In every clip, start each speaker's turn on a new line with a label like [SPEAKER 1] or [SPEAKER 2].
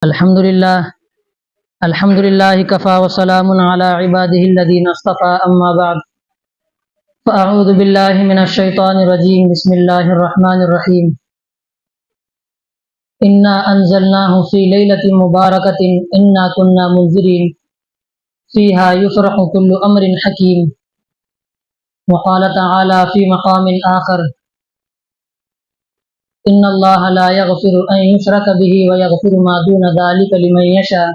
[SPEAKER 1] الحمد للہ کفا وسلام علی عباده الذین اصطفى اما بعد فاعوذ باللہ من الشیطان الرجیم بسم اللہ الرحمن الرحیم انا انزلناہ فی لیلۃ مبارکۃ انا کنا منذرین فیہا یفرق کل امر حکیم وقال تعالی فی مقام آخر ان اللہ لا یغفر ان یشرک به ویغفر ما دون ذلک لمن یشاء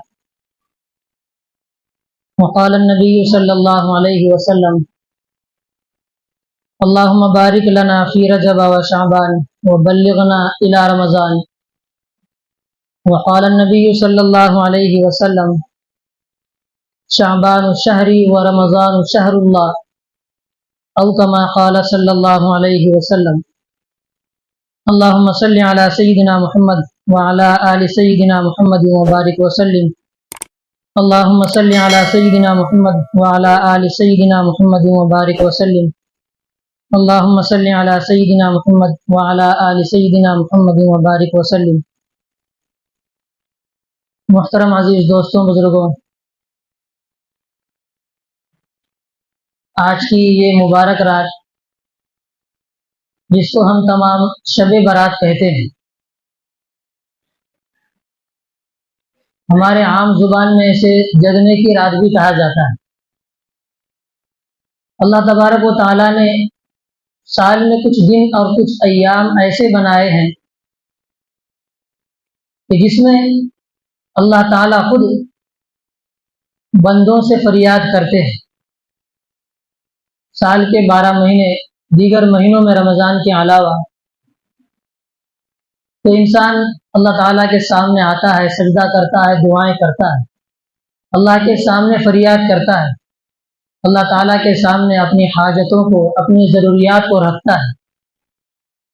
[SPEAKER 1] وقال النبی صلی اللہ علیہ وسلم اللہم بارک لنا فی رجب وشعبان وبلغنا الی رمضان وقال النبی صلی اللہ علیہ وسلم شعبان شہری ورمضان شہر اللہ او کما قال صلی اللہ علیہ وسلم اللہم صلی علی سیدنا محمد وعلی آل سیدنا محمد وبارک وسلم اللہم صلی علی سیدنا محمد وعلی آل سیدنا محمد وبارک وسلم اللہم صلی علی سیدنا محمد وعلی آل سیدنا محمد وبارک وسلم۔ محترم عزیز دوستوں، بزرگوں، آج کی یہ مبارک رات جس کو ہم تمام شب برات کہتے ہیں، ہمارے عام زبان میں اسے جگنے کی رات بھی کہا جاتا ہے۔ اللہ تبارک و تعالیٰ نے سال میں کچھ دن اور کچھ ایام ایسے بنائے ہیں کہ جس میں اللہ تعالیٰ خود بندوں سے فریاد کرتے ہیں۔ سال کے 12 مہینے دیگر مہینوں میں رمضان کے علاوہ تو انسان اللہ تعالیٰ کے سامنے آتا ہے، سجدہ کرتا ہے، دعائیں کرتا ہے، اللہ کے سامنے فریاد کرتا ہے، اللہ تعالیٰ کے سامنے اپنی حاجتوں کو، اپنی ضروریات کو رکھتا ہے۔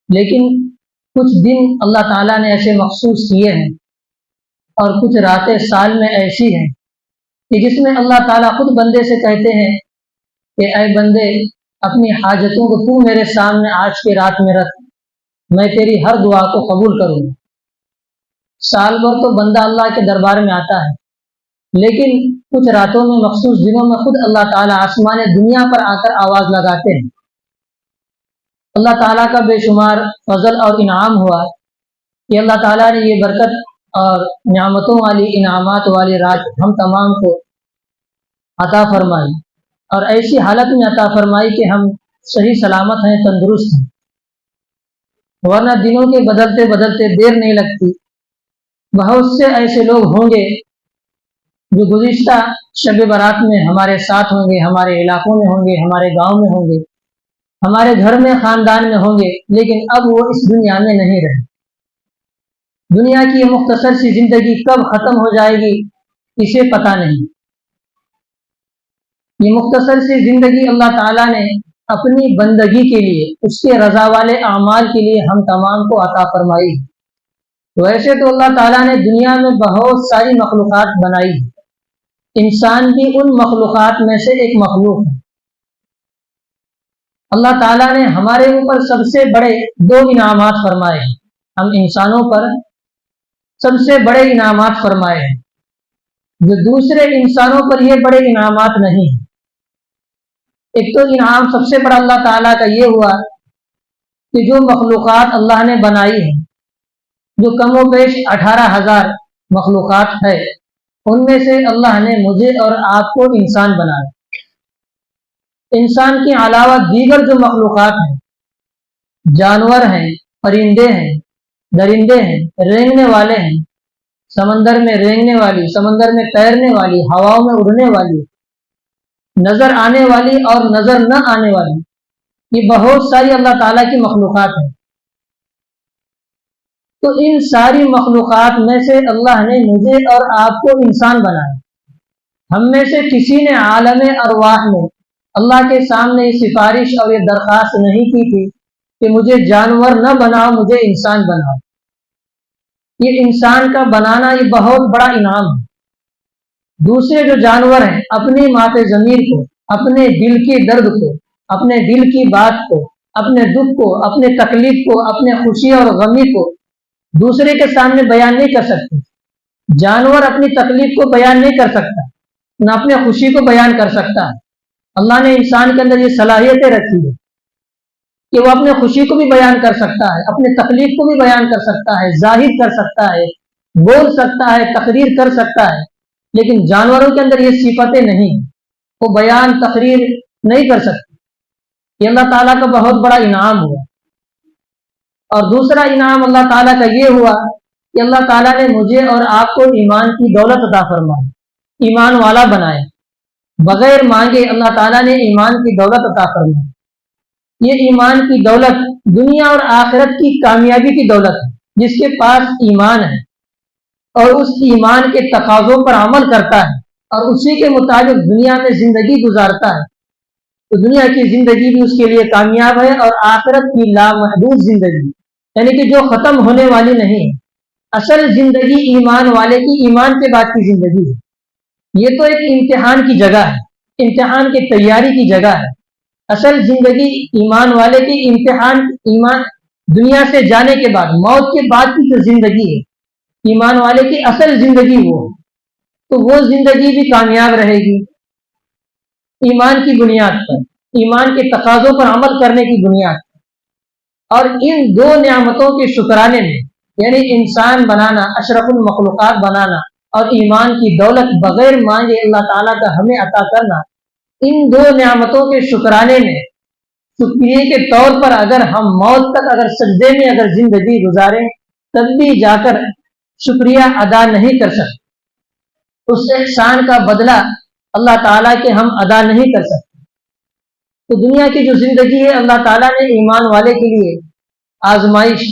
[SPEAKER 1] لیکن کچھ دن اللہ تعالیٰ نے ایسے مخصوص کیے ہیں اور کچھ راتیں سال میں ایسی ہیں کہ جس میں اللہ تعالیٰ خود بندے سے کہتے ہیں کہ اے بندے، اپنی حاجتوں کو تو میرے سامنے آج کی رات میں رکھ، میں تیری ہر دعا کو قبول کروں گا۔ سال بھر تو بندہ اللہ کے دربار میں آتا ہے، لیکن کچھ راتوں میں، مخصوص دنوں میں خود اللہ تعالیٰ آسمان دنیا پر آ کر آواز لگاتے ہیں۔ اللہ تعالیٰ کا بے شمار فضل اور انعام ہوا کہ اللہ تعالیٰ نے یہ برکت اور نعمتوں والی، انعامات والی رات ہم تمام کو عطا فرمائی، اور ایسی حالت میں عطا فرمائی کہ ہم صحیح سلامت ہیں، تندرست ہیں، ورنہ دنوں کے بدلتے بدلتے دیر نہیں لگتی۔ بہت سے ایسے لوگ ہوں گے جو گزشتہ شب برات میں ہمارے ساتھ ہوں گے، ہمارے علاقوں میں ہوں گے، ہمارے گاؤں میں ہوں گے، ہمارے گھر میں، خاندان میں ہوں گے، لیکن اب وہ اس دنیا میں نہیں رہے۔ دنیا کی یہ مختصر سی زندگی کب ختم ہو جائے گی اسے پتہ نہیں۔ یہ مختصر سی زندگی اللہ تعالیٰ نے اپنی بندگی کے لیے، اس کے رضا والے اعمال کے لیے ہم تمام کو عطا فرمائی۔ ویسے تو اللہ تعالیٰ نے دنیا میں بہت ساری مخلوقات بنائی ہے، انسان بھی ان مخلوقات میں سے ایک مخلوق ہے۔ اللہ تعالیٰ نے ہمارے اوپر سب سے بڑے 2 انعامات فرمائے ہیں، ہم انسانوں پر سب سے بڑے انعامات فرمائے ہیں جو دوسرے انسانوں پر یہ بڑے انعامات نہیں ہیں۔ ایک تو انعام سب سے بڑا اللہ تعالیٰ کا یہ ہوا کہ جو مخلوقات اللہ نے بنائی ہیں، جو کم و بیش 18,000 مخلوقات ہے، ان میں سے اللہ نے مجھے اور آپ کو انسان بنایا۔ انسان کے علاوہ دیگر جو مخلوقات ہیں، جانور ہیں، پرندے ہیں، درندے ہیں، رینگنے والے ہیں، سمندر میں رینگنے والی، سمندر میں تیرنے والی، ہواؤں میں اڑنے والی، نظر آنے والی اور نظر نہ آنے والی، یہ بہت ساری اللہ تعالیٰ کی مخلوقات ہیں۔ تو ان ساری مخلوقات میں سے اللہ نے مجھے اور آپ کو انسان بنایا۔ ہم میں سے کسی نے عالم ارواح میں اللہ کے سامنے یہ سفارش اور یہ درخواست نہیں کی تھی کہ مجھے جانور نہ بناؤ، مجھے انسان بناؤ۔ یہ انسان کا بنانا یہ بہت بڑا انعام ہے۔ دوسرے جو جانور ہیں، اپنی مات ضمیر کو، اپنے دل کی درد کو، اپنے دل کی بات کو، اپنے دکھ کو، اپنے تکلیف کو، اپنے خوشی اور غمی کو دوسرے کے سامنے بیان نہیں کر سکتے، جانور اپنی تکلیف کو بیان نہیں کر سکتا، نہ اپنے خوشی کو بیان کر سکتا ہے۔ اللہ نے انسان کے اندر یہ صلاحیتیں رکھی ہے کہ وہ اپنے خوشی کو بھی بیان کر سکتا ہے، اپنے تکلیف کو بھی بیان کر سکتا ہے، ظاہر کر سکتا ہے، بول سکتا ہے، تقریر کر سکتا ہے۔ لیکن جانوروں کے اندر یہ صفتیں نہیں، وہ بیان تقریر نہیں کر سکتے۔ یہ اللہ تعالیٰ کا بہت بڑا انعام ہوا۔ اور دوسرا انعام اللہ تعالیٰ کا یہ ہوا کہ اللہ تعالیٰ نے مجھے اور آپ کو ایمان کی دولت عطا فرمائی، ایمان والا بنائے۔ بغیر مانگے اللہ تعالیٰ نے ایمان کی دولت عطا فرمائی۔ یہ ایمان کی دولت دنیا اور آخرت کی کامیابی کی دولت ہے۔ جس کے پاس ایمان ہے اور اس ایمان کے تقاضوں پر عمل کرتا ہے اور اسی کے مطابق دنیا میں زندگی گزارتا ہے، تو دنیا کی زندگی بھی اس کے لیے کامیاب ہے، اور آخرت کی لامحدود زندگی، یعنی کہ جو ختم ہونے والی نہیں ہے۔ اصل زندگی ایمان والے کی ایمان کے بعد کی زندگی ہے۔ یہ تو ایک امتحان کی جگہ ہے، امتحان کی تیاری کی جگہ ہے۔ اصل زندگی ایمان والے کی امتحان، ایمان دنیا سے جانے کے بعد، موت کے بعد کی جو زندگی ہے، ایمان والے کی اصل زندگی وہ، تو وہ زندگی بھی کامیاب رہے گی ایمان کی بنیاد پر، ایمان کے تقاضوں پر عمل کرنے کی بنیاد پر۔ اور ان دو نعمتوں کے شکرانے میں، یعنی انسان بنانا، اشرف المخلوقات بنانا، اور ایمان کی دولت بغیر مانگے اللہ تعالیٰ کا ہمیں عطا کرنا، ان دو نعمتوں کے شکرانے میں شکریہ کے طور پر اگر ہم موت تک اگر سجدے میں اگر زندگی گزاریں تب بھی جا کر شکریہ ادا نہیں کر سکتے، اس احسان کا بدلہ اللہ تعالیٰ کے ہم ادا نہیں کر سکتے۔ تو دنیا کی جو زندگی ہے اللہ تعالیٰ نے ایمان والے کے لیے آزمائش،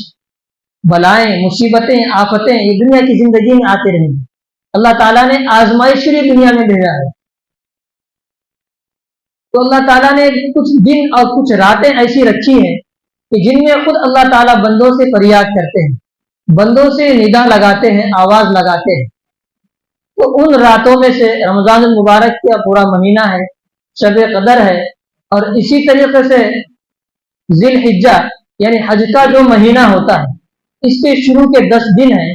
[SPEAKER 1] بلائیں، مصیبتیں، آفتیں یہ دنیا کی زندگی میں آتے رہیں گے۔ اللہ تعالیٰ نے آزمائش کے لیے دنیا میں بھیجا ہے۔ تو اللہ تعالیٰ نے کچھ دن اور کچھ راتیں ایسی رکھی ہیں کہ جن میں خود اللہ تعالیٰ بندوں سے فریاد کرتے ہیں، بندوں سے ندا لگاتے ہیں، آواز لگاتے ہیں۔ تو ان راتوں میں سے رمضان المبارک کا پورا مہینہ ہے، شب قدر ہے، اور اسی طریقے سے ذی الحجہ یعنی حج کا جو مہینہ ہوتا ہے اس کے شروع کے 10 دن ہیں،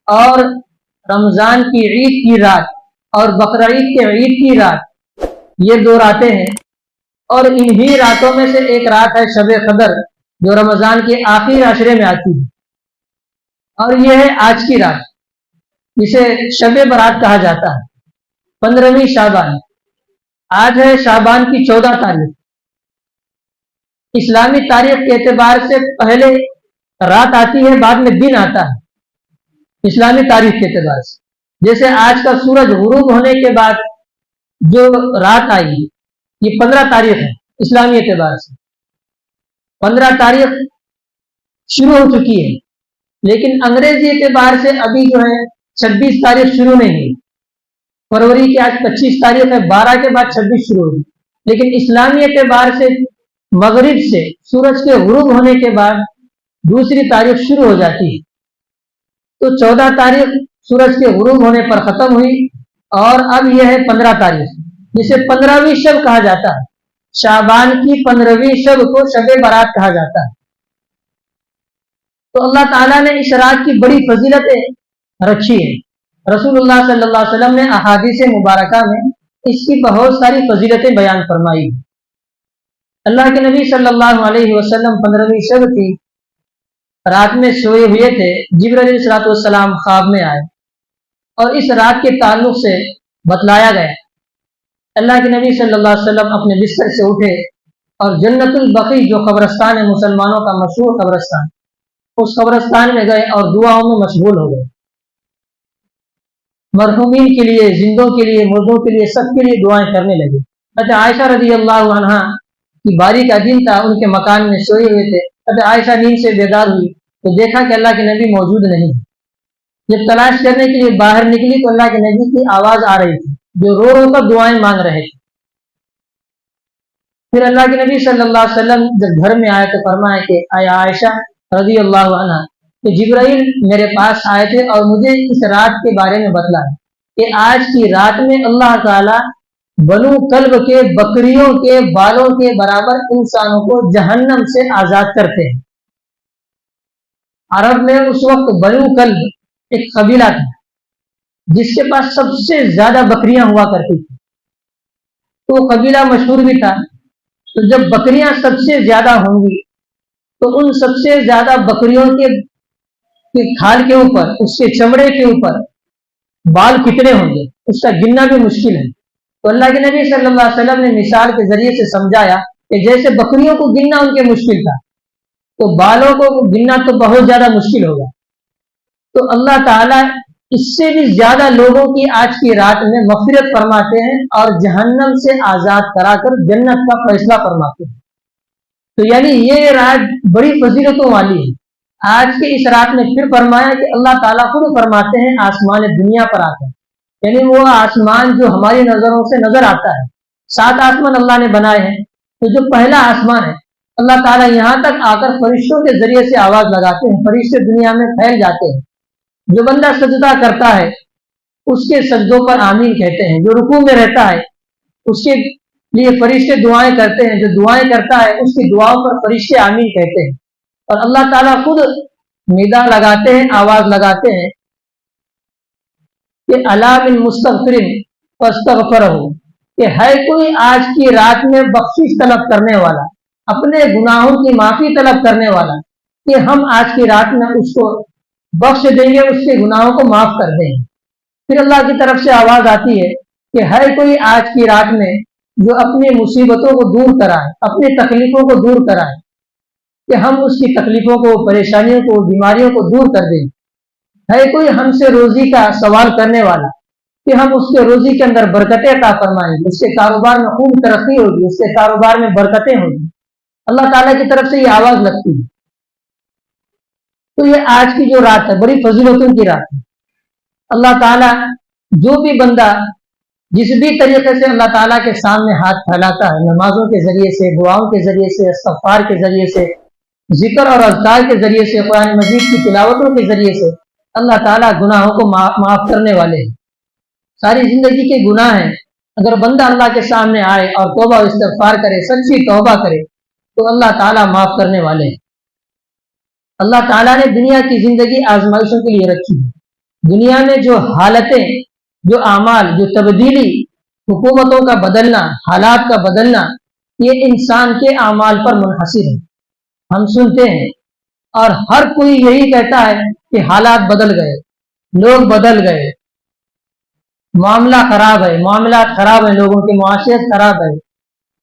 [SPEAKER 1] اور رمضان کی عید کی رات اور بقرعید کے عید کی رات، یہ 2 راتیں ہیں۔ اور انہی راتوں میں سے ایک رات ہے شب قدر جو رمضان کے آخری عشرے میں آتی ہے، اور یہ ہے آج کی رات جسے شب برات کہا جاتا ہے، 15ویں شعبان۔ آج ہے شعبان کی 14 تاریخ۔ اسلامی تاریخ کے اعتبار سے پہلے رات آتی ہے، بعد میں دن آتا ہے اسلامی تاریخ کے اعتبار سے۔ جیسے آج کا سورج غروب ہونے کے بعد جو رات آئی یہ 15 تاریخ ہے اسلامی اعتبار سے، 15 تاریخ شروع ہو چکی ہے، لیکن انگریزی اعتبار سے ابھی جو ہے 26 تاریخ شروع نہیں ہوئی۔ فروری کی آج 25 تاریخ ہے، 12 کے بعد 26 شروع ہوگی، لیکن اسلامی اعتبار سے مغرب سے سورج کے غروب ہونے کے بعد دوسری تاریخ شروع ہو جاتی ہے۔ تو 14 تاریخ سورج کے غروب ہونے پر ختم ہوئی، اور اب یہ ہے 15 تاریخ جسے 15ویں شب کہا جاتا ہے۔ شعبان کی 15ویں شب کو شب برات کہا جاتا ہے۔ تو اللہ تعالیٰ نے اس رات کی بڑی فضیلتیں رکھی ہیں۔ رسول اللہ صلی اللہ علیہ وسلم نے احادیث مبارکہ میں اس کی بہت ساری فضیلتیں بیان فرمائی۔ اللہ کے نبی صلی اللہ علیہ وسلم 15ویں شب کی رات میں سوئے ہوئے تھے، جبرائیل علیہ السلام خواب میں آئے اور اس رات کے تعلق سے بتلایا گیا۔ اللہ کے نبی صلی اللہ علیہ وسلم اپنے بستر سے اٹھے اور جنت البقیع جو قبرستان ہے مسلمانوں کا مشہور قبرستان، اس قبرستان میں گئے اور دعاؤں میں مشغول ہو گئے۔ مرحومین کے لیے، زندوں کے لیے، مردوں کے لیے، سب کے لیے دعائیں کرنے لگے۔ حضرت عائشہ رضی اللہ عنہا کی باری کا دن تھا، ان کے مکان میں سوئے ہوئے تھے۔ حضرت عائشہ نیند سے بیدار ہوئی تو دیکھا کہ اللہ کے نبی موجود نہیں۔ جب تلاش کرنے کے لیے باہر نکلی تو اللہ کے نبی کی آواز آ رہی تھی جو رو رو کر دعائیں مانگ رہے تھے۔ پھر اللہ کے نبی صلی اللہ علیہ وسلم جب گھر میں آئے تو فرمایا کہ اے عائشہ رضی اللہ عنہ کہ جبرائیل میرے پاس آئے تھے اور مجھے اس رات کے بارے میں بتلایا کہ آج کی رات میں اللہ تعالیٰ بنو کلب کے بکریوں کے بالوں کے برابر انسانوں کو جہنم سے آزاد کرتے ہیں۔ عرب میں اس وقت بنو کلب ایک قبیلہ تھا، جس کے پاس سب سے زیادہ بکریاں ہوا کرتی تھی، تو وہ قبیلہ مشہور بھی تھا۔ تو جب بکریاں سب سے زیادہ ہوں گی تو ان سب سے زیادہ بکریوں کے کھال کے اوپر، اس کے چمڑے کے اوپر بال کتنے ہوں گے اس کا گننا بھی مشکل ہے۔ تو اللہ کے نبی صلی اللہ علیہ وسلم نے مثال کے ذریعے سے سمجھایا کہ جیسے بکریوں کو گننا ان کے مشکل تھا، تو بالوں کو گننا تو بہت زیادہ مشکل ہوگا۔ تو اللہ تعالیٰ اس سے بھی زیادہ لوگوں کی آج کی رات میں مغفرت فرماتے ہیں اور جہنم سے آزاد کرا کر جنت کا فیصلہ فرماتے ہیں۔ تو یعنی یہ رات بڑی فضیلتوں والی ہے۔ آج کے اس رات میں پھر فرمایا کہ اللہ تعالیٰ خود فرماتے ہیں آسمان دنیا پر آتے ہیں، یعنی وہ آسمان جو ہماری نظروں سے نظر آتا ہے۔ 7 آسمان اللہ نے بنائے ہیں، تو جو پہلا آسمان ہے اللہ تعالیٰ یہاں تک آ کر فرشتوں کے ذریعے سے آواز لگاتے ہیں، فرشتے دنیا میں پھیل جاتے ہیں۔ جو بندہ سجدہ کرتا ہے اس کے سجدوں پر آمین کہتے ہیں، جو رکوع میں رہتا ہے اس کے لیے فرشتے دعائیں کرتے ہیں، جو دعائیں کرتا ہے اس کی دعاؤں پر فرشتے آمین کہتے ہیں۔ اور اللہ تعالیٰ خود ندا لگاتے ہیں، آواز لگاتے ہیں کہ الا من مستغفر فاستغفرہ، کہ ہے کوئی آج کی رات میں بخشش طلب کرنے والا، اپنے گناہوں کی معافی طلب کرنے والا، کہ ہم آج کی رات میں اس کو بخش دیں گے، اس کے گناہوں کو معاف کر دیں گے۔ پھر اللہ کی طرف سے آواز آتی ہے کہ ہے کوئی آج کی رات میں جو اپنی مصیبتوں کو دور کرائے، اپنی تکلیفوں کو دور کرائے، کہ ہم اس کی تکلیفوں کو، پریشانیوں کو، بیماریوں کو دور کر دیں۔ ہے کوئی ہم سے روزی کا سوال کرنے والا کہ ہم اس کے روزی کے اندر برکتیں عطا فرمائیں گے، اس کے کاروبار میں خوب ترقی ہوگی، اس کے کاروبار میں برکتیں ہوگی۔ اللہ تعالیٰ کی طرف سے یہ آواز لگتی ہے۔ تو یہ آج کی جو رات ہے بڑی فضیلتوں کی رات ہے۔ اللہ تعالیٰ جو بھی بندہ جس بھی طریقے سے اللہ تعالیٰ کے سامنے ہاتھ پھیلاتا ہے، نمازوں کے ذریعے سے، دعاؤں کے ذریعے سے، استغفار کے ذریعے سے، ذکر اور اذکار کے ذریعے سے، قرآن مجید کی تلاوتوں کے ذریعے سے، اللہ تعالیٰ گناہوں کو معاف کرنے والے ہیں۔ ساری زندگی کے گناہ ہیں، اگر بندہ اللہ کے سامنے آئے اور توبہ و استغفار کرے، سچی توبہ کرے، تو اللہ تعالیٰ معاف کرنے والے ہیں۔ اللہ تعالیٰ نے دنیا کی زندگی آزمائشوں کے لیے رکھی ہے۔ دنیا میں جو حالتیں، جو اعمال، جو تبدیلی، حکومتوں کا بدلنا، حالات کا بدلنا، یہ انسان کے اعمال پر منحصر ہے۔ ہم سنتے ہیں اور ہر کوئی یہی کہتا ہے کہ حالات بدل گئے، لوگ بدل گئے، معاملہ خراب ہے، معاملات خراب ہیں، لوگوں کی معاشیت خراب ہے،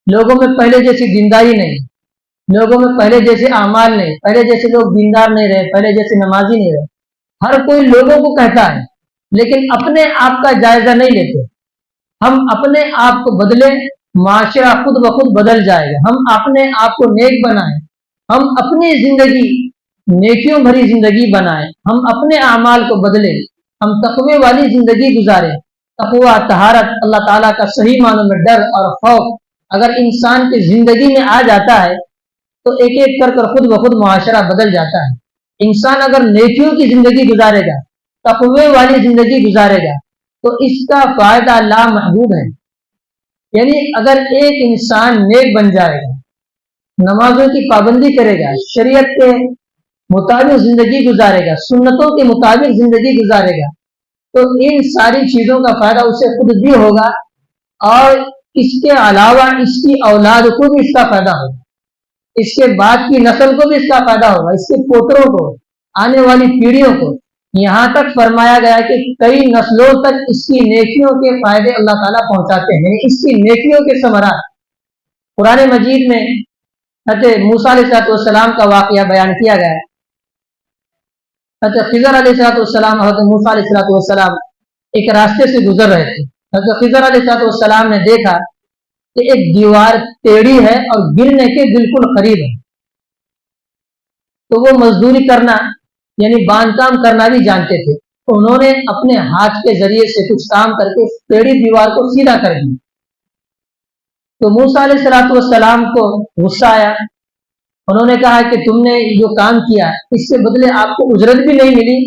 [SPEAKER 1] لوگوں میں پہلے جیسی دینداری نہیں، لوگوں میں پہلے جیسے اعمال نہیں، پہلے جیسے لوگ دیندار نہیں رہے، پہلے جیسے نمازی نہیں رہے۔ ہر کوئی لوگوں کو کہتا ہے لیکن اپنے آپ کا جائزہ نہیں لیتے۔ ہم اپنے آپ کو بدلیں، معاشرہ خود بخود بدل جائے گا۔ ہم اپنے آپ کو نیک بنائیں، ہم اپنی زندگی نیکیوں بھری زندگی بنائیں، ہم اپنے اعمال کو بدلیں، ہم تقوی والی زندگی گزاریں۔ تقوی، طہارت، اللہ تعالیٰ کا صحیح معنوں میں ڈر اور خوف اگر انسان کی زندگی میں آ جاتا ہے تو ایک ایک کر خود بخود معاشرہ بدل جاتا ہے۔ انسان اگر نیکیوں کی زندگی گزارے گا، تقوی والی زندگی گزارے گا، تو اس کا فائدہ لامحدود ہے۔ یعنی اگر ایک انسان نیک بن جائے گا، نمازوں کی پابندی کرے گا، شریعت کے مطابق زندگی گزارے گا، سنتوں کے مطابق زندگی گزارے گا، تو ان ساری چیزوں کا فائدہ اسے خود بھی ہوگا اور اس کے علاوہ اس کی اولاد کو بھی اس کا فائدہ ہوگا، اس کے بعد کی نسل کو بھی اس کا فائدہ ہوگا، اس کے پوتروں کو، آنے والی پیڑھیوں کو۔ یہاں تک فرمایا گیا کہ کئی نسلوں تک اس کی نیکیوں کے فائدے اللہ تعالیٰ پہنچاتے ہیں، اس کی نیکیوں کے ثمرات۔ قرآن مجید میں حضرت موسیٰ علیہ السلام کا واقعہ بیان کیا گیا ہے۔ حضرت خضر علیہ السلام، حضرت موسیٰ علیہ السلام ایک راستے سے گزر رہے تھے۔ حضرت خضر علیہ السلام نے دیکھا کہ ایک دیوار ٹیڑھی ہے اور گرنے کے بالکل قریب ہے، تو وہ مزدوری کرنا یعنی باندھ کام کرنا بھی جانتے تھے، تو انہوں نے اپنے ہاتھ کے ذریعے سے کچھ کام کر کے ٹیڑھی دیوار کو سیدھا کر دیا۔ تو موسیٰ علیہ السلام کو غصہ آیا، انہوں نے کہا کہ تم نے جو کام کیا اس کے بدلے آپ کو اجرت بھی نہیں ملی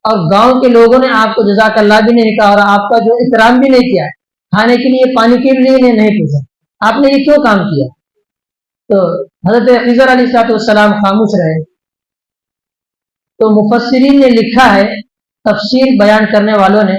[SPEAKER 1] اور گاؤں کے لوگوں نے آپ کو جزاک اللہ بھی نہیں کہا اور آپ کا جو احترام بھی نہیں کیا، کھانے کے لیے، پانی کے لیے نہیں پوچھا، آپ نے یہ کیوں کام کیا؟ تو حضرت خضر علیہ السلام خاموش رہے۔ تو مفسرین نے لکھا ہے، تفسیر بیان کرنے والوں نے،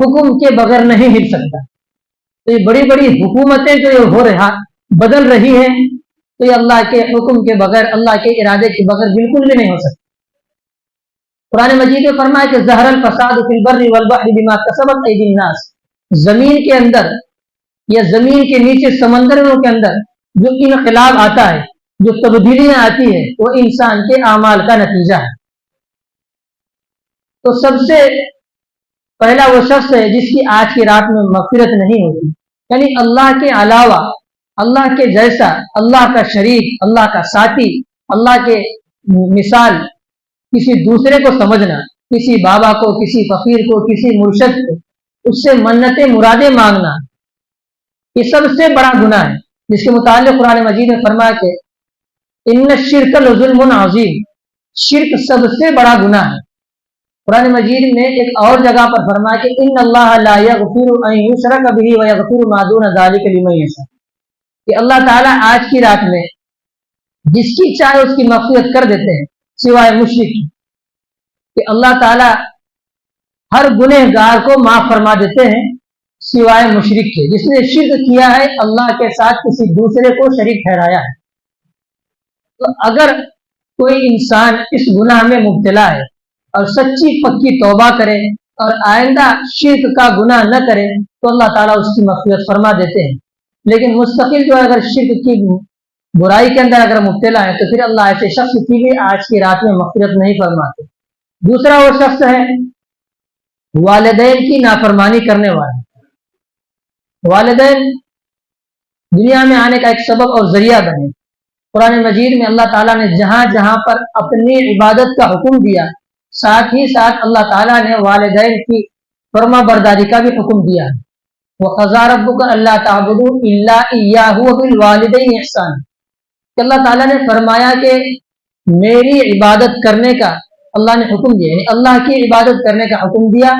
[SPEAKER 1] حکم کے بغیر نہیں ہل سکتا. تو یہ بڑی بڑی حکومتیں جو یہ ہو رہا بدل رہی ہیں تو یہ اللہ کے حکم کے بغیر, اللہ کے ارادے کے بغیر بالکل بھی نہیں ہو سکتا. قرآن مجید میں فرمایا کہ ظہر الفساد فی البر والبحر بما کسبت ایدی الناس, زمین کے اندر یا زمین کے نیچے سمندروں کے اندر جو انقلاب آتا ہے, جو تبدیلیاں آتی ہیں, وہ انسان کے اعمال کا نتیجہ ہے. تو سب سے پہلا وہ شخص ہے جس کی آج کی رات میں مغفرت نہیں ہوتی, یعنی اللہ کے علاوہ, اللہ کے جیسا, اللہ کا شریک, اللہ کا ساتھی, اللہ کے مثال کسی دوسرے کو سمجھنا, کسی بابا کو, کسی فقیر کو, کسی مرشد کو, اس سے منتیں مرادیں مانگنا, یہ سب سے بڑا گناہ ہے, جس کے متعلق قرآن مجید میں فرمایا کہ ان الشرک لظلم عظیم, شرک سب سے بڑا گناہ ہے. قرآن مجید میں ایک اور جگہ پر فرمایا کہ ان اللہ لا یغفر ان یشرک بہ ویغفر ما دون ذلک لمن یشاء, کہ اللہ تعالیٰ آج کی رات میں جس کی چاہے اس کی مغفرت کر دیتے ہیں سوائے مشرک کی, کہ اللہ تعالیٰ ہر گنہگار کو معاف فرما دیتے ہیں سوائے مشرک کے, جس نے شرک کیا ہے, اللہ کے ساتھ کسی دوسرے کو شریک ٹھہرایا ہے. تو اگر کوئی انسان اس گناہ میں مبتلا ہے اور سچی پکی توبہ کرے اور آئندہ شرک کا گناہ نہ کرے تو اللہ تعالیٰ اس کی مغفرت فرما دیتے ہیں. لیکن مستقل جو اگر شرک کی برائی کے اندر اگر مبتلا ہے تو پھر اللہ ایسے شخص کی بھی آج کی رات میں مغفرت نہیں فرماتے. دوسرا وہ شخص ہے والدین کی نافرمانی کرنے والا. والدین دنیا میں آنے کا ایک سبب اور ذریعہ بنے. قرآن مجید میں اللہ تعالیٰ نے جہاں جہاں پر اپنی عبادت کا حکم دیا, ساتھ ہی ساتھ اللہ تعالیٰ نے والدین کی فرما برداری کا بھی حکم دیا ہے. وَقَضَىٰ رَبُّكَ أَلَّا تَعْبُدُوا إِلَّا إِيَّاهُ وَبِالْوَالِدَيْنِ إِحْسَانًا, کہ اللہ تعالیٰ نے فرمایا کہ میری عبادت کرنے کا اللہ نے حکم دیا, یعنی اللہ کی عبادت کرنے کا حکم دیا.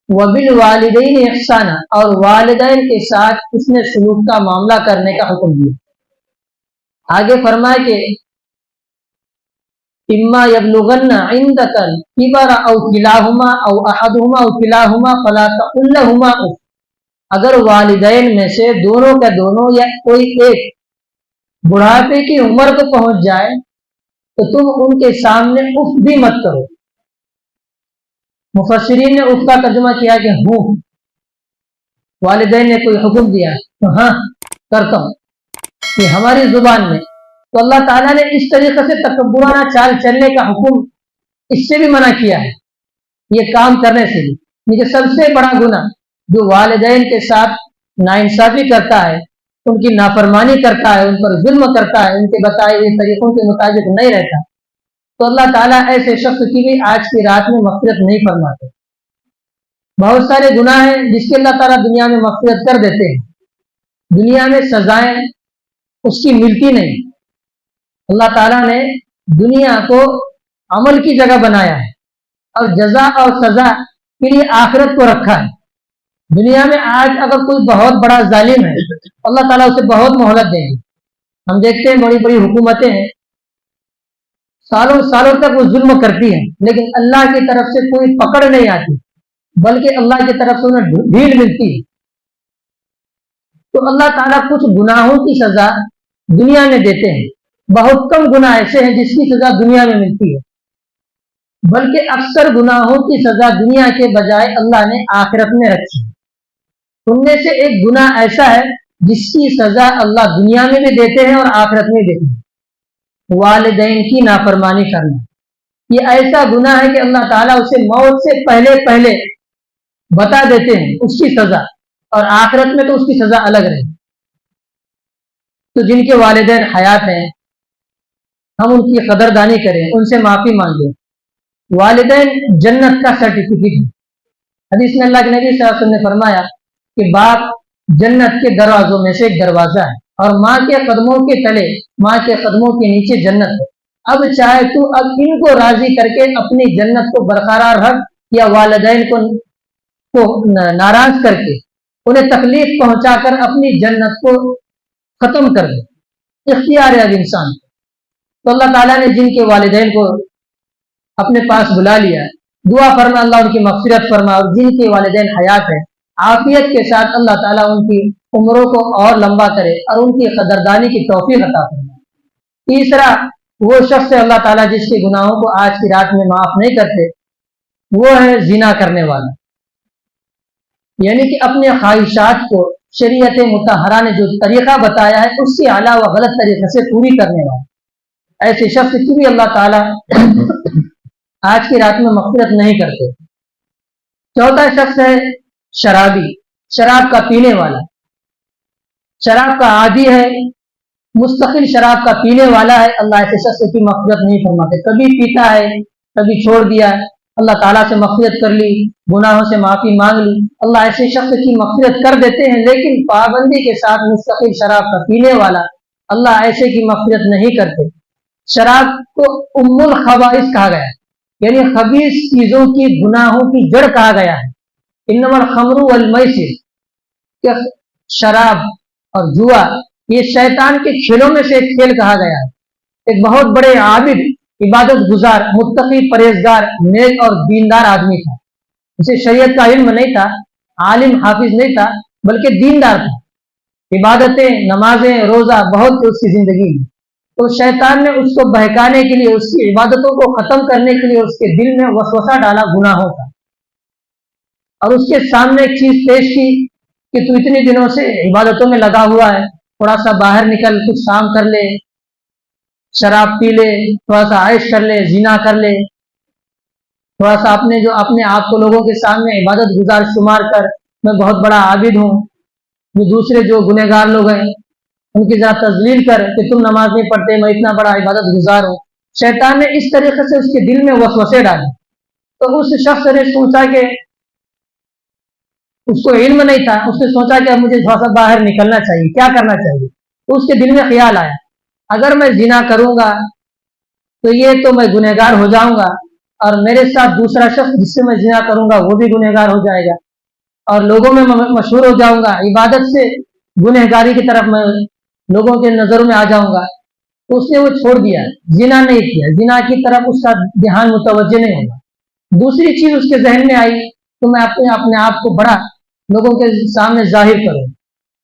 [SPEAKER 1] وَبِالْوَالِدَيْنِ إِحْسَانًا, اور والدین کے ساتھ اس نے سلوک کا معاملہ کرنے کا حکم دیا. آگے فرمایا کہ اما یبلغن عندک الکبر او کلاہما او احدہما او کلاہما فلا تقل لہما اف, اگر والدین میں سے دونوں کا دونوں یا کوئی ایک بڑھاپے کی عمر کو پہنچ جائے تو تم ان کے سامنے اف بھی مت کرو. مفسرین نے اف کا ترجمہ کیا کہ ہوں, والدین نے کوئی حکم دیا تو ہاں کرتا ہوں, یہ ہماری زبان میں. تو اللہ تعالیٰ نے اس طریقے سے تکبرانہ چال چلنے کا حکم اس سے بھی منع کیا ہے, یہ کام کرنے سے بھی. یہ سب سے بڑا گناہ جو والدین کے ساتھ ناانصافی کرتا ہے, ان کی نافرمانی کرتا ہے, ان پر ظلم کرتا ہے, ان کے بتائے ہوئے طریقوں کے مطابق نہیں رہتا, تو اللہ تعالیٰ ایسے شخص کی بھی آج کی رات میں مغفرت نہیں فرماتے. بہت سارے گناہ ہیں جس کے اللہ تعالیٰ دنیا میں مغفرت کر دیتے ہیں, دنیا میں سزائیں اس کی ملتی نہیں. اللہ تعالیٰ نے دنیا کو عمل کی جگہ بنایا ہے اور جزا اور سزا کے لیے آخرت کو رکھا ہے. دنیا میں آج اگر کوئی بہت بڑا ظالم ہے اللہ تعالیٰ اسے بہت مہلت دیں گے. ہم دیکھتے ہیں بڑی بڑی حکومتیں ہیں, سالوں سالوں تک وہ ظلم کرتی ہیں, لیکن اللہ کی طرف سے کوئی پکڑ نہیں آتی, بلکہ اللہ کی طرف سے انہیں ڈھیل ملتی ہے. تو اللہ تعالیٰ کچھ گناہوں کی سزا دنیا میں دیتے ہیں, بہت کم گناہ ایسے ہیں جس کی سزا دنیا میں ملتی ہے, بلکہ اکثر گناہوں کی سزا دنیا کے بجائے اللہ نے آخرت میں رکھی. ان میں سے ایک گناہ ایسا ہے جس کی سزا اللہ دنیا میں بھی دیتے ہیں اور آخرت میں دیتے ہیں, والدین کی نافرمانی کرنا. یہ ایسا گناہ ہے کہ اللہ تعالیٰ اسے موت سے پہلے پہلے بتا دیتے ہیں اس کی سزا, اور آخرت میں تو اس کی سزا الگ رہے. تو جن کے والدین حیات ہیں ہم ان کی قدردانی کریں, ان سے معافی مانگیں. والدین جنت کا سرٹیفکیٹ ہے. حدیث میں اللہ کے نبی صلی اللہ علیہ وسلم نے فرمایا کہ باپ جنت کے دروازوں میں سے ایک دروازہ ہے, اور ماں کے قدموں کے تلے, ماں کے قدموں کے نیچے جنت ہے. اب چاہے تو اب ان کو راضی کر کے اپنی جنت کو برقرار رکھ, یا والدین کو ناراض کر کے انہیں تکلیف پہنچا کر اپنی جنت کو ختم کر دے. اختیار ہے اب انسان. تو اللہ تعالیٰ نے جن کے والدین کو اپنے پاس بلا لیا, دعا فرما اللہ ان کی مغفرت فرما, اور جن کے والدین حیات ہیں عافیت کے ساتھ اللہ تعالیٰ ان کی عمروں کو اور لمبا کرے اور ان کی قدردانی کی توفیق عطا فرمائے۔ تیسرا وہ شخص ہے اللہ تعالیٰ جس کے گناہوں کو آج کی رات میں معاف نہیں کرتے، وہ ہے زنا کرنے والا، یعنی کہ اپنے خواہشات کو شریعت مطہرہ نے جو طریقہ بتایا ہے اس کے علاوہ غلط طریقے سے پوری کرنے والا، ایسے شخص کی بھی اللہ تعالیٰ آج کی رات میں مغفرت نہیں کرتے۔ چوتھا شخص ہے شرابی، شراب کا پینے والا، شراب کا عادی ہے، مستقل شراب کا پینے والا ہے، اللہ ایسے شخص کی مغفرت نہیں فرماتے۔ کبھی پیتا ہے، کبھی چھوڑ دیا، اللہ تعالیٰ سے مغفرت کر لی، گناہوں سے معافی مانگ لی، اللہ ایسے شخص کی مغفرت کر دیتے ہیں، لیکن پابندی کے ساتھ مستقل شراب کا پینے والا اللہ ایسے کی مغفرت نہیں کرتے۔ شراب کو ام الخبائث کہا گیا ہے، یعنی خبیث چیزوں کی، گناہوں کی جڑ کہا گیا ہے۔ انما الخمر والمیسر، کہ شراب اور جوا یہ شیطان کے کھیلوں میں سے ایک کھیل کہا گیا ہے۔ ایک بہت بڑے عابد، عبادت گزار، متقی، پرہیزگار، نیک اور دیندار آدمی تھا، اسے شریعت کا علم نہیں تھا، عالم حافظ نہیں تھا، بلکہ دیندار تھا، عبادتیں، نمازیں، روزہ بہت تھے اس کی زندگی میں۔ تو شیطان نے اس کو بہکانے کے لیے، اس کی عبادتوں کو ختم کرنے کے لیے اس کے دل میں وسوسہ ڈالا گناہوں کا، اور اس کے سامنے ایک چیز پیش کی کہ تو اتنے دنوں سے عبادتوں میں لگا ہوا ہے، تھوڑا سا باہر نکل، کچھ کام کر لے، شراب پی لے، تھوڑا سا عائش کر لے، زنا کر لے، تھوڑا سا اپنے آپ کو لوگوں کے سامنے عبادت گزار شمار کر، میں بہت بڑا عابد ہوں، جو دوسرے جو گنہگار لوگ ہیں ان کی ذرا تذلیل کر کہ تم نماز نہیں پڑھتے، میں اتنا بڑا عبادت گزار ہوں۔ شیطان نے اس طریقے سے اس کے دل میں وسوسے ڈالے، تو اس شخص نے سوچا کہ اس کو علم نہیں تھا، اس نے سوچا کہ اب مجھے تھوڑا سا باہر نکلنا چاہیے، کیا کرنا چاہیے؟ تو اس کے دل میں خیال آیا اگر میں زنا کروں گا تو یہ تو میں گنہگار ہو جاؤں گا، اور میرے ساتھ دوسرا شخص جس سے میں زنا کروں گا وہ بھی گنہگار ہو جائے گا، اور لوگوں میں مشہور ہو جاؤں گا، عبادت سے گنہگاری کی طرف میں لوگوں کے نظروں میں آ جاؤں گا۔ تو اس نے وہ چھوڑ دیا، زنا نہیں کیا، زنا کی طرف اس کا دھیان متوجہ نہیں ہوگا۔ دوسری چیز اس کے ذہن میں آئی تو میں اپنے آپ کو بڑا لوگوں کے سامنے ظاہر کروں،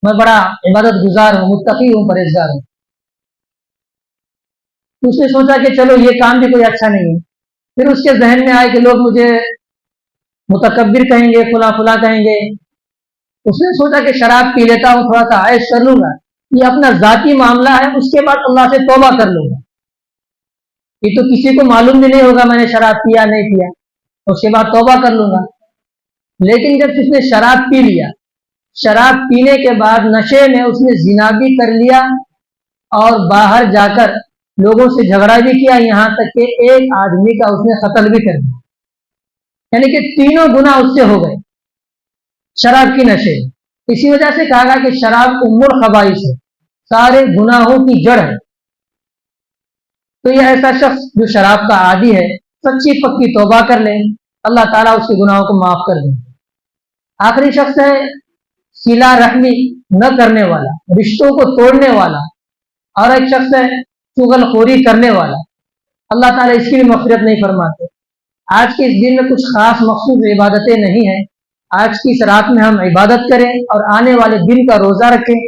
[SPEAKER 1] میں بڑا عبادت گزار ہوں، متقی ہوں، پرہیزگار ہوں۔ اس نے سوچا کہ چلو یہ کام بھی کوئی اچھا نہیں ہے۔ پھر اس کے ذہن میں آئے کہ لوگ مجھے متکبر کہیں گے، فلاں فلاں کہیں گے۔ اس نے سوچا کہ شراب پی لیتا ہوں، تھوڑا سا عائش کر لوں گا، یہ اپنا ذاتی معاملہ ہے، اس کے بعد اللہ سے توبہ کر لوں گا، یہ تو کسی کو معلوم بھی نہیں ہوگا میں نے شراب پیا نہیں پیا، اس کے بعد توبہ کر لوں گا۔ لیکن جب اس نے شراب پی لیا، شراب پینے کے بعد نشے میں اس نے زنا بھی کر لیا اور باہر جا کر لوگوں سے جھگڑا بھی کیا، یہاں تک کہ ایک آدمی کا اس نے قتل بھی کر دیا، یعنی کہ تینوں گناہ اس سے ہو گئے شراب کی نشے۔ اسی وجہ سے کہا گیا کہ شراب ام الخبائث ہے، سارے گناہوں کی جڑ ہے۔ تو یہ ایسا شخص جو شراب کا عادی ہے، سچی پکی توبہ کر لے، اللہ تعالیٰ اس کے گناہوں کو معاف کر دیں۔ آخری شخص ہے صلہ رحمی نہ کرنے والا، رشتوں کو توڑنے والا، اور ایک شخص ہے چغل خوری کرنے والا، اللہ تعالیٰ اس کی بھی مغفرت نہیں فرماتے۔ آج کے اس دن میں کچھ خاص مخصوص عبادتیں نہیں ہیں، آج کی اس رات میں ہم عبادت کریں اور آنے والے دن کا روزہ رکھیں،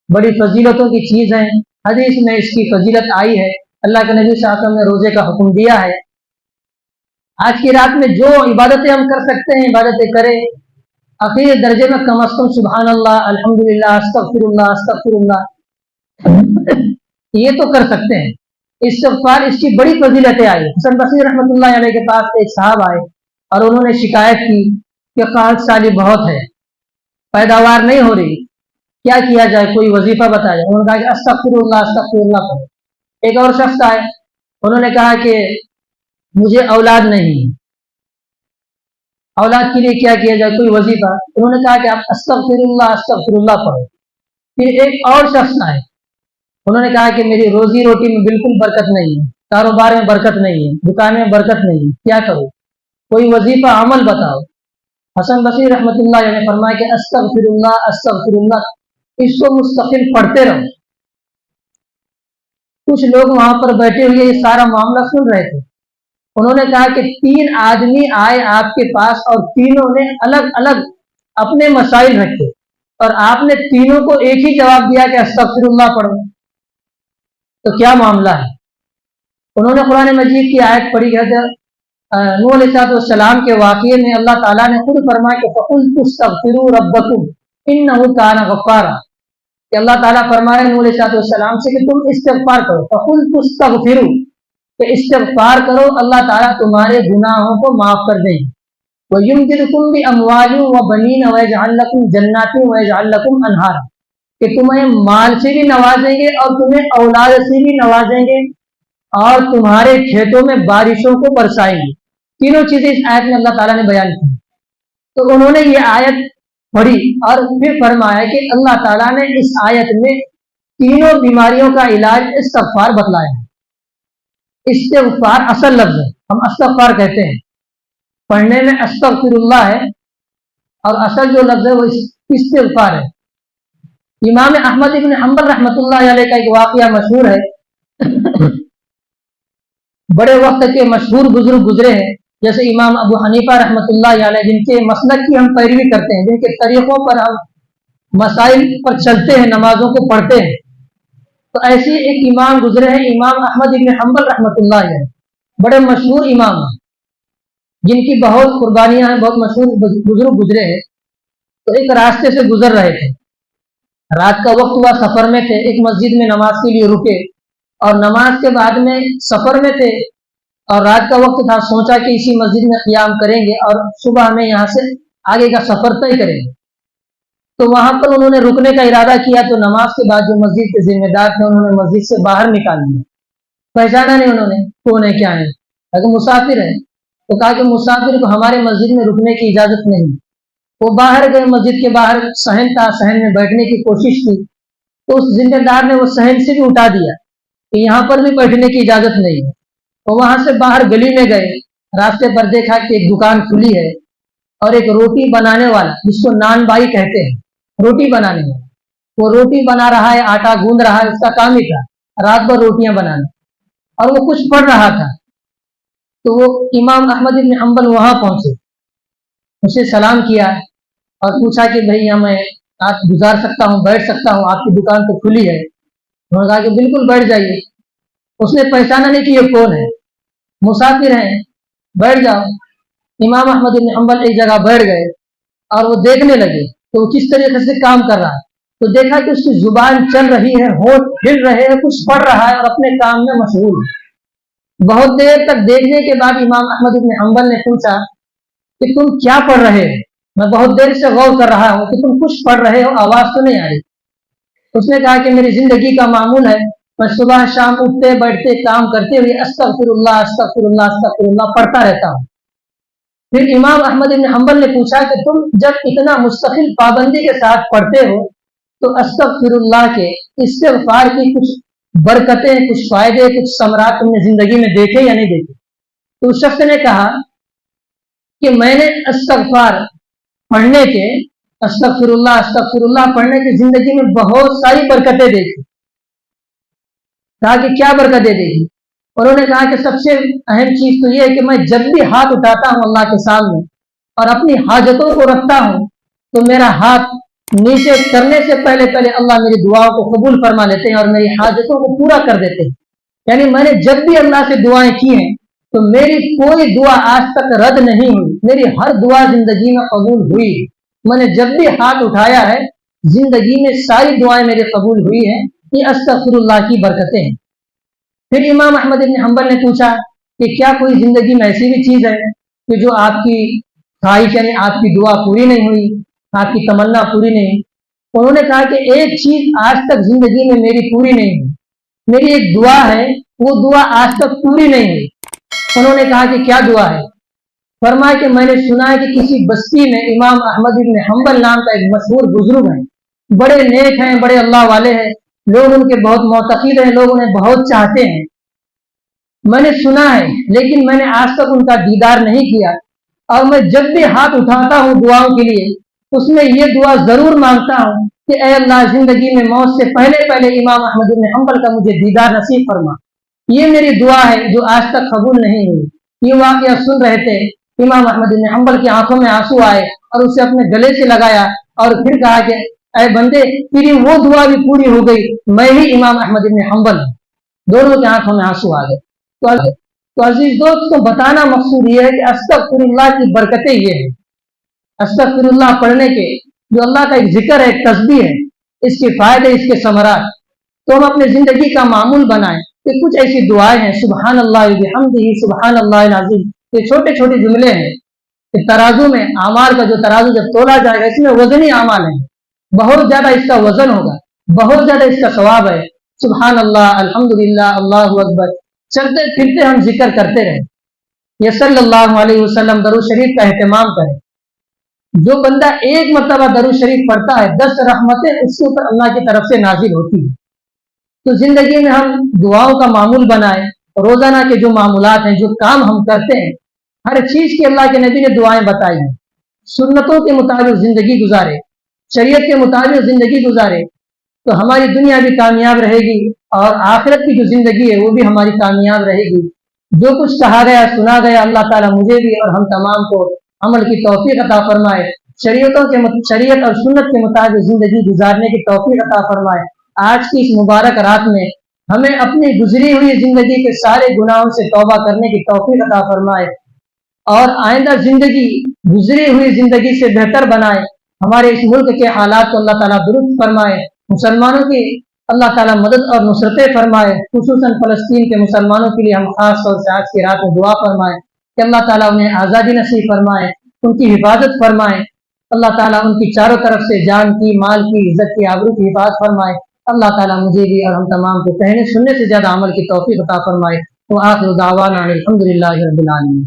[SPEAKER 1] بڑی فضیلتوں کی چیز ہیں، حدیث میں اس کی فضیلت آئی ہے، اللہ کے نبی صلی اللہ علیہ وسلم نے روزے کا حکم دیا ہے۔ آج کی رات میں جو عبادتیں ہم کر سکتے ہیں عبادتیں کریں، اخیر درجے میں کم از کم سبحان اللہ، الحمدللہ، استغفر اللہ یہ تو کر سکتے ہیں۔ استغفار اس کی بڑی فضیلتیں آئی۔ حسن بصری رحمۃ اللہ علیہ کے پاس ایک صاحب آئے اور انہوں نے شکایت کی کہ قحط سالی بہت ہے، پیداوار نہیں ہو رہی، کیا کیا جائے، کوئی وظیفہ بتایا۔ انہوں نے کہا کہ استغفر اللہ پڑھو۔ ایک اور شخص آئے، انہوں نے کہا کہ مجھے اولاد نہیں، اولاد کے لیے کیا کیا جائے، کوئی وظیفہ۔ انہوں نے کہا کہ آپ استغفر اللہ پڑھو۔ پھر ایک اور شخص آئے، انہوں نے کہا کہ میری روزی روٹی میں بالکل برکت نہیں ہے، کاروبار میں برکت نہیں ہے، دکان میں برکت نہیں ہے، کیا کروں، کوئی وظیفہ عمل بتاؤ۔ حسن بصری رحمۃ اللہ علیہ نے فرمایا کہ استغفر اللہ، اس کو مستقل پڑھتے رہو۔ کچھ لوگ وہاں پر بیٹھے ہوئے یہ سارا معاملہ سن رہے تھے، انہوں نے کہا کہ 3 آدمی آئے آپ کے پاس اور تینوں نے الگ الگ اپنے مسائل رکھے اور آپ نے تینوں کو ایک ہی جواب دیا کہ استغفراللہ پڑھو، تو کیا معاملہ ہے؟ انہوں نے قرآن مجید کی آیت پڑھی ہے، نوح علیہ السلام کے واقعے میں اللہ تعالیٰ نے خود فرمایا کہ فَقُلْتُ اسْتَغْفِرُوا رَبَّكُمْ إِنَّهُ كَانَ غَفَّارًا، کہ اللہ تعالیٰ فرمایا نوح علیہ السلام سے کہ تم استغفار کرو، فَقُلْتُ اسْتَغْفِرُوا، کہ استغفار کرو، اللہ تعالیٰ تمہارے گناہوں کو معاف کر دیں گے، وَيُمْدِدْكُمْ بِأَمْوَالٍ وَبَنِينَ وَيَجْعَلْ لَكُمْ جَنَّاتٍ وَيَجْعَلْ لَكُمْ أَنْهَارًا، کہ تمہیں مال سے بھی نوازیں گے اور تمہیں اولاد سے بھی نوازیں گے اور تمہارے کھیتوں میں بارشوں کو برسائیں گے۔ تینوں چیزیں اس آیت میں اللہ تعالیٰ نے بیان کی۔ تو انہوں نے یہ آیت پڑھی اور پھر فرمایا کہ اللہ تعالیٰ نے اس آیت میں تینوں بیماریوں کا علاج استغفار بتلایا ہے۔ استغفار اصل لفظ ہے، ہم استغفار کہتے ہیں، پڑھنے میں استغفر اللہ ہے اور اصل جو لفظ ہے وہ استغفار ہے۔ امام احمد ابن حنبل رحمۃ اللہ علیہ کا ایک واقعہ مشہور ہے، بڑے وقت کے مشہور بزرگ گزرے ہیں، جیسے امام ابو حنیفہ رحمۃ اللہ علیہ، جن کے مسلک کی ہم پیروی کرتے ہیں، جن کے طریقوں پر ہم مسائل پر چلتے ہیں، نمازوں کو پڑھتے ہیں، تو ایسی ایک امام گزرے ہیں امام احمد ابن حنبل رحمۃ اللہ علیہ، بڑے مشہور امام ہیں جن کی بہت قربانیاں ہیں، بہت مشہور بزرگ گزرے ہیں۔ تو ایک راستے سے گزر رہے تھے، رات کا وقت ہوا، سفر میں تھے، ایک مسجد میں نماز کے لیے رکے اور نماز کے بعد میں سفر میں تھے اور رات کا وقت تھا، سوچا کہ اسی مسجد میں قیام کریں گے اور صبح میں یہاں سے آگے کا سفر طے کریں گے۔ تو وہاں پر انہوں نے رکنے کا ارادہ کیا، تو نماز کے بعد جو مسجد کے ذمہ دار تھے انہوں نے مسجد سے باہر نکال دیا، پہچانا نہیں انہوں نے کون ہے کیا ہے، اگر مسافر ہے تو کہا کہ مسافر کو ہمارے مسجد میں رکنے کی اجازت نہیں۔ وہ باہر گئے، مسجد کے باہر صحن تھا، صحن میں بیٹھنے کی کوشش کی تو اس ذمہ دار نے وہ صحن سے بھی اٹھا دیا کہ یہاں پر بھی بیٹھنے کی اجازت نہیں ہے۔ تو وہاں سے باہر گلی میں گئے، راستے پر دیکھا کہ ایک دکان کھلی ہے اور ایک روٹی بنانے والا، جس کو نان بائی کہتے ہیں، روٹی بنانے والا، وہ روٹی بنا رہا ہے، آٹا گوندھ رہا ہے، اس کا کام ہی تھا رات بھر روٹیاں بنانا، اور وہ کچھ پڑھ رہا تھا۔ تو وہ امام احمد بن حنبل وہاں پہنچے، اسے سلام کیا اور پوچھا کہ بھئی یہاں میں آپ گزار سکتا ہوں، بیٹھ سکتا ہوں، آپ کی دکان تو کھلی ہے؟ انہوں نے کہا کہ بالکل بیٹھ جائیے۔ اس نے پہچانا نہیں کہ یہ کون ہے، مسافر ہیں، بیٹھ جاؤ۔ امام احمد بن حنبل ایک جگہ بیٹھ گئے اور وہ دیکھنے لگے تو وہ کس طریقے سے کام کر رہا ہے، تو دیکھا کہ اس کی زبان چل رہی ہے، ہونٹ ہل رہے ہیں، کچھ پڑھ رہا ہے اور اپنے کام میں مشغول ہے۔ بہت دیر تک دیکھنے کے بعد امام احمد بن حنبل نے پوچھا کہ تم کیا پڑھ رہے ہو؟ میں بہت دیر سے غور کر رہا ہوں کہ تم کچھ پڑھ رہے ہو، آواز تو نہیں آ رہی۔ اس نے کہا کہ میری زندگی کا معمول ہے، میں صبح شام اٹھتے بیٹھتے کام کرتے ہوئے استغفر اللہ استغفر اللہ استغفر اللہ پڑھتا رہتا ہوں۔ پھر امام احمد بن حنبل نے پوچھا کہ تم جب اتنا مستقل پابندی کے ساتھ پڑھتے ہو تو استغفر اللہ کے، استغفار کی کچھ برکتیں، کچھ فائدے، کچھ ثمرات تم نے زندگی میں دیکھے یا نہیں دیکھے؟ تو اس شخص نے کہا کہ میں نے استغفار پڑھنے کے، استغفر اللہ پڑھنے کی زندگی میں بہت ساری برکتیں دیکھی۔ کہا کہ کیا برکتیں دیکھی؟ انہوں نے کہا کہ سب سے اہم چیز تو یہ ہے کہ میں جب بھی ہاتھ اٹھاتا ہوں اللہ کے سامنے اور اپنی حاجتوں کو رکھتا ہوں تو میرا ہاتھ نیچے کرنے سے پہلے اللہ میری دعاؤں کو قبول فرما لیتے ہیں اور میری حاجتوں کو پورا کر دیتے ہیں۔ یعنی میں نے جب بھی اللہ سے دعائیں کی ہیں تو میری کوئی دعا آج تک رد نہیں ہوئی، میری ہر دعا زندگی میں قبول ہوئی۔ میں نے جب بھی ہاتھ اٹھایا ہے زندگی میں ساری دعائیں میری قبول ہوئی ہیں، یہ استغفر اللہ کی برکتیں ہیں۔ پھر امام احمد بن حنبل نے پوچھا کہ کیا کوئی زندگی میں ایسی بھی چیز ہے کہ جو آپ کی خواہش، یعنی آپ کی دعا پوری نہیں ہوئی، آپ کی تمنا پوری نہیں ہوئی؟ انہوں نے کہا کہ ایک چیز آج تک زندگی میں میری پوری نہیں ہوئی، میری ایک دعا ہے، وہ دعا آج تک پوری نہیں ہوئی۔ انہوں نے کہا کہ کیا دعا ہے؟ فرمایا کہ میں نے سنا ہے کہ کسی بستی میں امام احمد بن حنبل نام کا ایک مشہور بزرگ ہے، بڑے نیک ہیں، بڑے اللہ والے ہیں، لوگ ان کے بہت معتقد ہیں، لوگ انہیں بہت چاہتے ہیں، میں نے سنا ہے، لیکن میں نے آج تک ان کا دیدار نہیں کیا، اور میں جب بھی ہاتھ اٹھاتا ہوں دعاؤں کے لیے اس میں یہ دعا ضرور مانگتا ہوں کہ اے اللہ زندگی میں موت سے پہلے امام احمد بن حنبل کا مجھے دیدار نصیب فرما۔ یہ میری دعا ہے جو آج تک قبول نہیں ہوئی۔ یہ واقعہ سن رہے تھے، امام احمد بن حنبل کی آنکھوں میں آنسو آئے اور اسے اپنے گلے سے لگایا اور پھر کہا کہ اے بندے تیری وہ دعا بھی پوری ہو گئی، میں ہی امام احمد بن حنبل ہوں۔ دونوں کی آنکھوں میں آنسو آ گئے۔ تو عزیز دوست کو بتانا مقصود یہ ہے کہ استغفر اللہ کی برکتیں یہ ہیں، استغفر اللہ پڑھنے کے جو اللہ کا ایک ذکر ہے، ایک تسبیح ہے، اس کے فائدے، اس کے ثمرات، تو ہم اپنے زندگی کا معمول بنائیں کہ کچھ ایسی دعائیں ہیں، سبحان اللہ بحمدہ، سبحان اللہ العظیم، یہ چھوٹے چھوٹے جملے ہیں کہ ترازو میں اعمال کا جو ترازو جب تولا جائے گا، اس میں وزنی اعمال ہیں، بہت زیادہ اس کا وزن ہوگا، بہت زیادہ اس کا ثواب ہے۔ سبحان اللہ، الحمدللہ، اللہ اکبر، چلتے پھرتے ہم ذکر کرتے رہیں، یہ صلی اللہ علیہ وسلم درود شریف کا اہتمام کریں۔ جو بندہ ایک مرتبہ درود شریف پڑھتا ہے، 10 رحمتیں اس کے اوپر اللہ کی طرف سے نازل ہوتی ہیں۔ تو زندگی میں ہم دعاؤں کا معمول بنائیں، روزانہ کے جو معمولات ہیں، جو کام ہم کرتے ہیں، ہر چیز کی اللہ کے نبی نے دعائیں بتائی ہیں، سنتوں کے مطابق زندگی گزارے، شریعت کے مطابق زندگی گزارے، تو ہماری دنیا بھی کامیاب رہے گی اور آخرت کی جو زندگی ہے وہ بھی ہماری کامیاب رہے گی۔ جو کچھ کہا گیا، سنا گیا، اللہ تعالیٰ مجھے بھی اور ہم تمام کو عمل کی توفیق عطا فرمائے، شریعت اور سنت کے مطابق زندگی گزارنے کی توفیق عطا فرمائے۔ آج کی اس مبارک رات میں ہمیں اپنی گزری ہوئی زندگی کے سارے گناہوں سے توبہ کرنے کی توفیق عطا فرمائے اور آئندہ زندگی گزری ہوئی زندگی سے بہتر بنائے۔ ہمارے اس ملک کے حالات کو اللہ تعالیٰ درست فرمائے، مسلمانوں کی اللہ تعالیٰ مدد اور نصرتیں فرمائے، خصوصاً فلسطین کے مسلمانوں کے لیے ہم خاص طور سے آج کی رات میں دعا فرمائیں کہ اللہ تعالیٰ انہیں آزادی نصیب فرمائے، ان کی حفاظت فرمائے، اللہ تعالیٰ ان کی چاروں طرف سے جان کی، مال کی، عزت کی، آبرو کی حفاظت فرمائے۔ اللہ تعالیٰ مجھے بھی اور ہم تمام کو کہنے سننے سے زیادہ عمل کی توفیق عطا فرمائے۔ وآخر دعوانا الحمدللہ رب العالمین۔